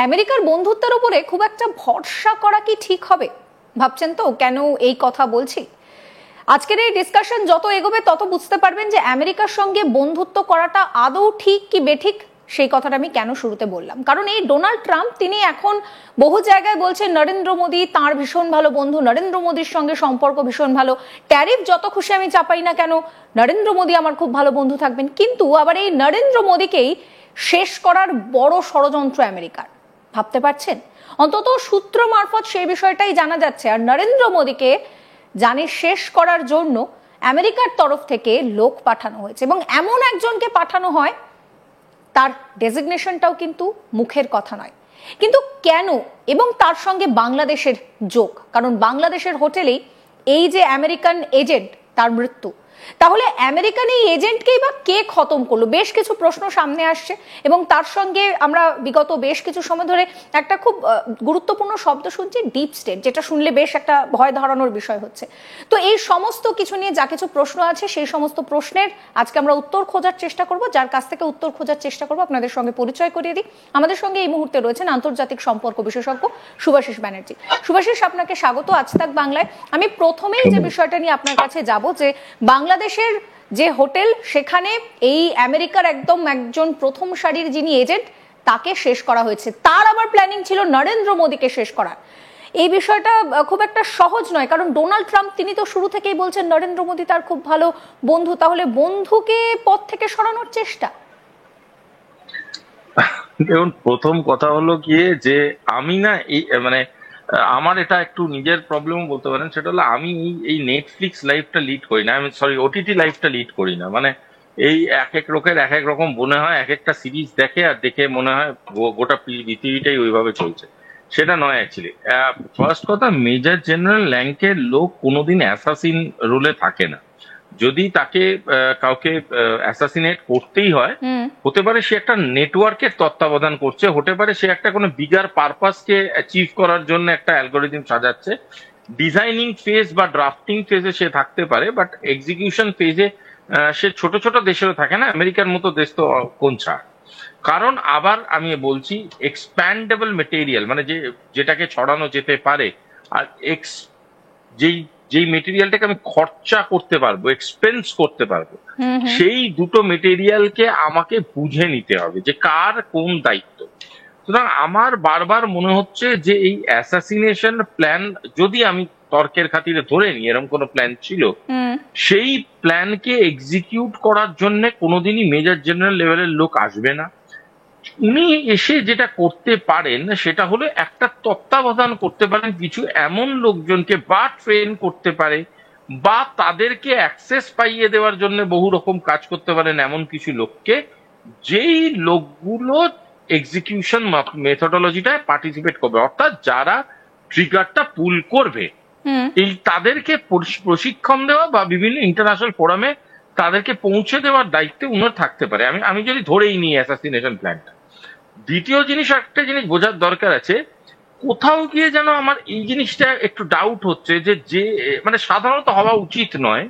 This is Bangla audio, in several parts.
আমেরিকার বন্ধুত্বের উপরে খুব একটা ভরসা করা কি ঠিক হবে? ভাবছেন তো কেন এই কথা বলছি? আজকের এই ডিসকাশন যত এগোবে তত বুঝতে পারবেন যে আমেরিকার সঙ্গে বন্ধুত্ব করাটা আদৌ ঠিক কি বেঠিক। সেই কথাটা আমি কেন শুরুতে বললাম, কারণ এই ডোনাল্ড ট্রাম্প তিনি এখন বহু জায়গায় বলছেন নরেন্দ্র মোদী তাঁর ভীষণ ভালো বন্ধু, নরেন্দ্র মোদীর সঙ্গে সম্পর্ক ভীষণ ভালো, ট্যারিফ যত খুশি আমি চাপাই না কেন নরেন্দ্র মোদী আমার খুব ভালো বন্ধু থাকবেন। কিন্তু আবার এই নরেন্দ্র মোদীকেই শেষ করার বড় ষড়যন্ত্র আমেরিকার। ভাবতে পারছেন? অন্তত সূত্র মারফত সেই বিষয়টাই জানা যাচ্ছে। আর নরেন্দ্র মোদীকে জানি শেষ করার জন্য আমেরিকার তরফ থেকে লোক পাঠানো হয়েছে, এবং এমন একজনকে পাঠানো হয় তার ডেজিগনেশনটাও কিন্তু মুখের কথা নয়। কিন্তু কেন? এবং তার সঙ্গে বাংলাদেশের যোগ, কারণ বাংলাদেশের হোটেলেই এই যে আমেরিকান এজেন্ট তার মৃত্যু। তাহলে আমেরিকান এই এজেন্টকেই বা কে খতম করলো? বেশ কিছু প্রশ্ন সামনে আসছে, এবং তার সঙ্গে আমরা বিগত বেশ কিছু সময় ধরে একটা খুব গুরুত্বপূর্ণ শব্দ শুনছি, ডিপ স্টেট, যেটা শুনলে বেশ একটা ভয় ধরানোর বিষয় হচ্ছে। তো এই সমস্ত কিছু নিয়ে যা কিছু প্রশ্ন আছে সেই সমস্ত প্রশ্নের আজকে আমরা উত্তর খোঁজার চেষ্টা করব। যার কাছ থেকে উত্তর খোঁজার চেষ্টা করব আপনাদের সঙ্গে পরিচয় করিয়ে দিই। আমাদের সঙ্গে এই মুহূর্তে রয়েছেন আন্তর্জাতিক সম্পর্ক বিশেষজ্ঞ শুভাশিস ব্যানার্জি। শুভাশিস, আপনাকে স্বাগত আজ তাক বাংলায়। আমি প্রথমেই যে বিষয়টা নিয়ে আপনার কাছে যাব, যে বাংলাদেশের যে হোটেল সেখানে এই আমেরিকার একজন প্রথম সারির যিনি এজেন্ট তাকে শেষ করা হয়েছে, তার আবার প্ল্যানিং ছিল নরেন্দ্র মোদীকে শেষ করার। এই বিষয়টা খুব একটা সহজ নয়, কারণ ডোনাল্ড ট্রাম্প তিনি তো শুরু থেকেই বলছেন নরেন্দ্র মোদী তার খুব ভালো বন্ধু। তাহলে বন্ধুকে পথ থেকে সরানোর চেষ্টা। দেখুন, প্রথম কথা হলো গিয়ে যে আমি না এই মানে আমার এটা একটু নিজের প্রবলেম বলতে পারেন। সেটা হলো আমি এই নেটফ্লিক্স লাইফটা লিড করি না, আমি সরি ওটিটি লাইফটা লিড করি না। মানে এই এক এক লোকের এক এক রকম মনে হয়, এক একটা সিরিজ দেখে আর দেখে মনে হয় গোটা পৃথিবীটাই ওইভাবে চলছে। সেটা নয় অ্যাকচুয়ালি। ফার্স্ট কথা, মেজর জেনারেল র্যাঙ্কের লোক কোনোদিন অ্যাসাসিন রোলে থাকে না। যদি তাকে কাউকে অ্যাসাসিনেট করতেই হয়, হতে পারে সে একটা নেটওয়ার্কের তত্ত্বাবধান করছে, হতে পারে সে একটা কোনো বিগার পারপাসকে অ্যাচিভ করার জন্য একটা অ্যালগোরিদম সাজাচ্ছে। ডিজাইনিং ফেজ বা ড্রাফটিং ফেজে সে থাকতে পারে, বাট এক্সিকিউশন ফেজে সে ছোট ছোট দেশেরও থাকে না, আমেরিকার মতো দেশ তো কোন ছাড়। কারণ আবার আমি বলছি, এক্সপ্যান্ডেবল মেটেরিয়াল মানে যেটাকে ছড়ানো যেতে পারে, আর যেই যেই মেটেরিয়ালটাকে আমি খরচা করতে পারবো, এক্সপেন্স করতে পারবো, সেই দুটো মেটেরিয়ালকে আমাকে বুঝে নিতে হবে যে কার কোন দায়িত্ব। সুতরাং আমার বারবার মনে হচ্ছে যে এই অ্যাসাসিনেশন প্ল্যান, যদি আমি তর্কের খাতিরে ধরে নিই এরকম কোনো প্ল্যান ছিল, সেই প্ল্যানকে এক্সিকিউট করার জন্য কোনোদিনই মেজর জেনারেল লেভেলের লোক আসবে না। উনি এসে যেটা করতে পারেন সেটা হলো একটা তত্ত্বাবধান করতে পারেন কিছু এমন লোকজনকে, বা ট্রেন করতে পারে, বা তাদেরকে অ্যাক্সেস পাইয়ে দেওয়ার জন্য বহু রকম কাজ করতে পারেন এমন কিছু লোককে, যেই লোকগুলো এক্সিকিউশন মেথোডোলজিটায় পার্টিসিপেট করবে, অর্থাৎ যারা ট্রিগারটা পুল করবে, এই তাদেরকে প্রশিক্ষণ দেওয়া বা বিভিন্ন ইন্টারন্যাশনাল ফোরামে তাদেরকে পৌঁছে দেওয়ার দায়িত্বে উনার থাকতে পারে। আমি যদি ধরেই নিই অ্যাসাসিনেশন প্ল্যানটা। দ্বিতীয় জিনিস, একটা জিনিস বোঝার দরকার আছে, কোথাও গিয়ে যেন আমার এই জিনিসটা একটু ডাউট হচ্ছে যে মানে সাধারণত হওয়া উচিত নয়।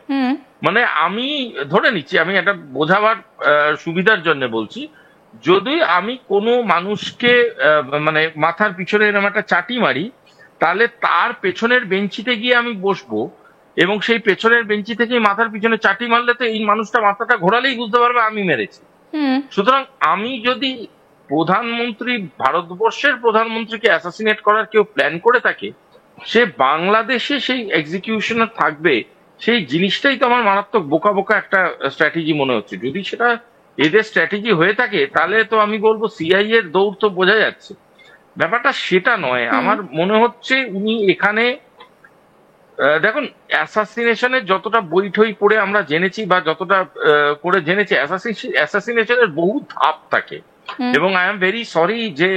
মানে আমি ধরে নিচ্ছি, আমি একটা বোঝাবার সুবিধার জন্য বলছি, যদি আমি কোনো মানুষকে মানে মাথার পিছনে এরকম একটা চাটি মারি, তাহলে তার পেছনের বেঞ্চিতে গিয়ে আমি বসবো, এবং সেই পেছনের বেঞ্চি থেকে মাথার পিছনে চাটি মারলে তো এই মানুষটা মাথাটা ঘোরালেই বুঝতে পারবে আমি মেরেছি। সুতরাং আমি যদি প্রধানমন্ত্রী, ভারতবর্ষের প্রধানমন্ত্রীকে অ্যাসাসিনেট করার কেউ প্ল্যান করে থাকে, সে বাংলাদেশে সেই এক্সিকিউশনে থাকবে, সেই জিনিসটাই তো আমার মারাত্মক বোকা বোকা একটা স্ট্র্যাটেজি মনে হচ্ছে। যদি সেটা এদের স্ট্র্যাটেজি হয়ে থাকে, তাহলে তো আমি বলবো সিআই এর দৌড় তো বোঝা যাচ্ছে। ব্যাপারটা সেটা নয়। আমার মনে হচ্ছে উনি এখানে দেখুন, অ্যাসাসিনেশনের যতটা বই ঠই পড়ে আমরা জেনেছি বা যতটা করে জেনেছি, অ্যাসাসিনেশনের বহু ধাপ থাকে, এবং আই এম ভেরি সরি যে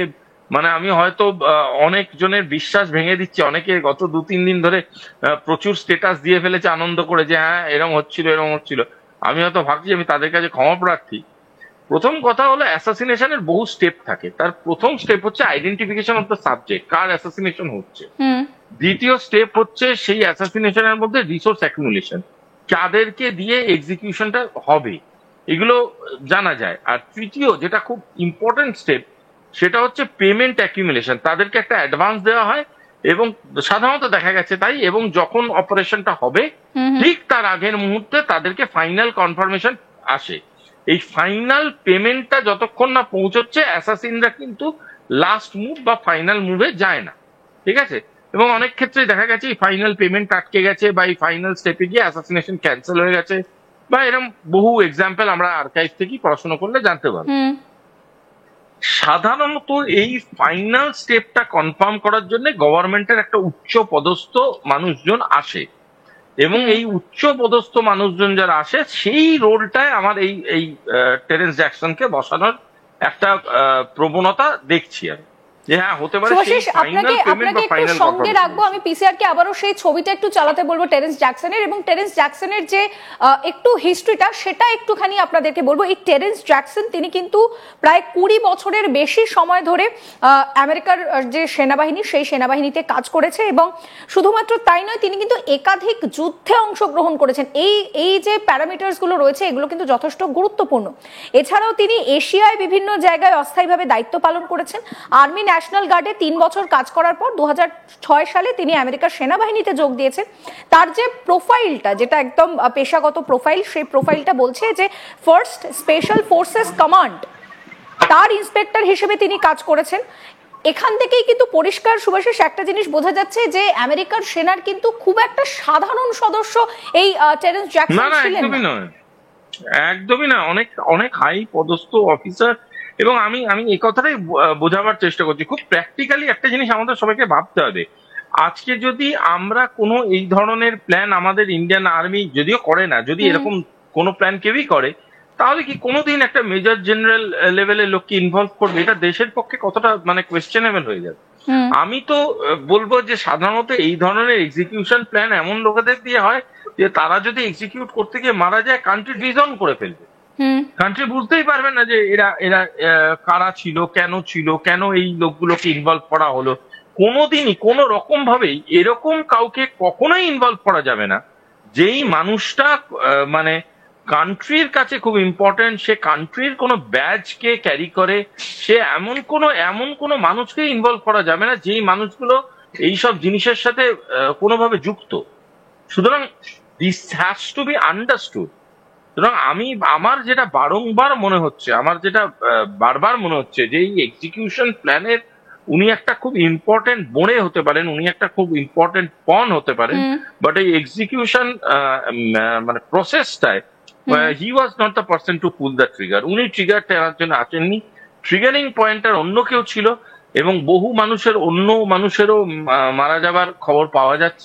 মানে আমি হয়তো অনেক জনের বিশ্বাস ভেঙে দিচ্ছি। অনেকে গত 2-3 দিন ধরে প্রচুর স্ট্যাটাস দিয়ে ফেলেছে আনন্দ করে যে হ্যাঁ এরকম হচ্ছিল এরকম হচ্ছিল। আমি হয়তো ভাবছি আমি তাদের কাছে ক্ষমা প্রার্থী। প্রথম কথা হলো, অ্যাসাসিনেশনের বহু স্টেপ থাকে। তার প্রথম স্টেপ হচ্ছে identification of the subject, car assassination হচ্ছে। দ্বিতীয় স্টেপ হচ্ছে সেই অ্যাসাসিনেশনের মধ্যে রিসোর্স অ্যাকুমুলেশন, যাদেরকে দিয়ে এক্সিকিউশনটা হবে, এগুলো জানা যায়। আর তৃতীয়, যেটা খুব ইম্পর্টেন্ট স্টেপ, সেটা হচ্ছে পেমেন্ট অ্যাকিউমুলেশন। তাদেরকে একটা অ্যাডভান্স দেওয়া হয় এবং সাধারণত দেখা গেছে তাই, এবং যখন অপারেশনটা হবে ঠিক তার আগের মুহূর্তে তাদেরকে ফাইনাল কনফার্মেশন আসে। এই ফাইনাল পেমেন্টটা যতক্ষণ না পৌঁছচ্ছে অ্যাসাসিনরা কিন্তু লাস্ট মুভ বা ফাইনাল মুভে যায় না, ঠিক আছে? এবং অনেক ক্ষেত্রে দেখা গেছে এই ফাইনাল পেমেন্ট আটকে গেছে বা এই ফাইনাল স্টেপে গিয়ে অ্যাসাসিনেশন ক্যান্সেল হয়ে গেছে, বা এরকম বহু এক্সাম্পল আমরা আর্কাইভ থেকেই পড়াশোনা করলে জানতে পারবো। সাধারণত এই ফাইনাল স্টেপটা কনফার্ম করার জন্য গভর্নমেন্টের একটা উচ্চ পদস্থ মানুষজন আসে, এবং এই উচ্চ পদস্থ মানুষজন যারা আসে সেই রোলটায় আমার এই টেরেন্স জ্যাকসনকে বসানোর একটা প্রবণতা দেখছি আমি, যে হ্যাঁ হতে পারে সেই ফাইনাল পেমেন্ট বা ফাইনাল সঙ্গে রাখবো। আমি পিসিআর কে আবারও সেই ছবিটা একটু চালাতে বলবো টেরেন্স জ্যাকসনের, এবং টেরেন্স জ্যাকসনের যে একটু হিস্ট্রিটা সেটা একটুখানি আপনাদেরকে বলবো। এই টেরেন্স জ্যাকসন তিনি কিন্তু প্রায় 20 বছরের বেশি সময় ধরে আমেরিকার যে সেনাবাহিনী সেই সেনাবাহিনীতে কাজ করেছে, এবং শুধুমাত্র তাই নয় তিনি কিন্তু একাধিক যুদ্ধে অংশগ্রহণ করেছেন। এই যে প্যারামিটার্স গুলো রয়েছে এগুলো কিন্তু যথেষ্ট গুরুত্বপূর্ণ। এছাড়াও তিনি এশিয়ায় বিভিন্ন জায়গায় অস্থায়ীভাবে দায়িত্ব পালন করেছেন। আর্মি ন্যাশনাল গার্ডে 3 বছর কাজ করার পর 2006 সালে তিনি আমেরিকার সেনাবাহিনীতে যোগ দিয়েছেন। তার যে প্রোফাইলটা, যেটা একদম পেশাগত প্রোফাইল, সেই প্রোফাইলটা বলছে যে ফার্স্ট স্পেশাল ফোর্সেস কমান্ড তার ইন্সপেক্টর হিসেবে তিনি কাজ করেছেন। এখান থেকেই কিন্তু পরিষ্কার সুভাষিস একটা জিনিস বোঝা যাচ্ছে যে আমেরিকার সেনার কিন্তু খুব একটা সাধারণ সদস্য এই টেরেন্স জ্যাকসন ছিলেন না। একদমই না, অনেক অনেক হাই পদস্থ অফিসার। এবং আমি এই কথাটাই বোঝাবার চেষ্টা করছি, খুব প্র্যাকটিক্যালি একটা জিনিস আমাদের সবাইকে ভাবতে হবে। আজকে যদি আমরা কোনো এই ধরনের প্ল্যান আমাদের ইন্ডিয়ান আর্মি যদিও করে না, যদি এরকম কোনো প্ল্যান কেউই করে, তাহলে কি কোনোদিন একটা মেজর জেনারেল লেভেলের লোককে ইনভলভ করবে? এটা দেশের পক্ষে কতটা মানে কোয়েশ্চেনেবল হয়ে যাবে। আমি তো বলবো যে সাধারণত এই ধরনের এক্সিকিউশন প্ল্যান এমন লোকেদের দিয়ে হয় যে তারা যদি এক্সিকিউট করতে গিয়ে মারা যায় কান্ট্রি ডিজন করে ফেলবে। কান্ট্রি বুঝতেই পারবে না যে এরা এরা কারা ছিল, কেন এই লোকগুলোকে ইনভলভ করা হলো। কোনোদিনই কোনো রকম ভাবেই এরকম কাউকে কখনোই ইনভলভ করা যাবে না যেই মানুষটা মানে কান্ট্রির কাছে খুব ইম্পর্টেন্ট, সে কান্ট্রির কোনো ব্যাজকে ক্যারি করে, সে এমন কোনো মানুষকে ইনভলভ করা যাবে না যেই মানুষগুলো এইসব জিনিসের সাথে কোনোভাবে যুক্ত। সুতরাং this has to B understood. সুতরাং আমার যেটা বারবার মনে হচ্ছে যে এই এক্সিকিউশন প্ল্যানের উনি একটা খুব ইম্পর্টেন্ট বনে হতে পারেন, উনি একটা খুব ইম্পর্টেন্ট পন হতে পারেন, বাট এই এক্সিকিউশন মানে প্রসেসটায় he was not the person to pull the trigger. উনি ট্রিগার টানার জন্য আসেননি, ট্রিগারিং পয়েন্টার অন্য কেউ ছিল, এবং বহু অন্য মানুষেরও মারা যাবার খবর পাওয়া যাচ্ছে।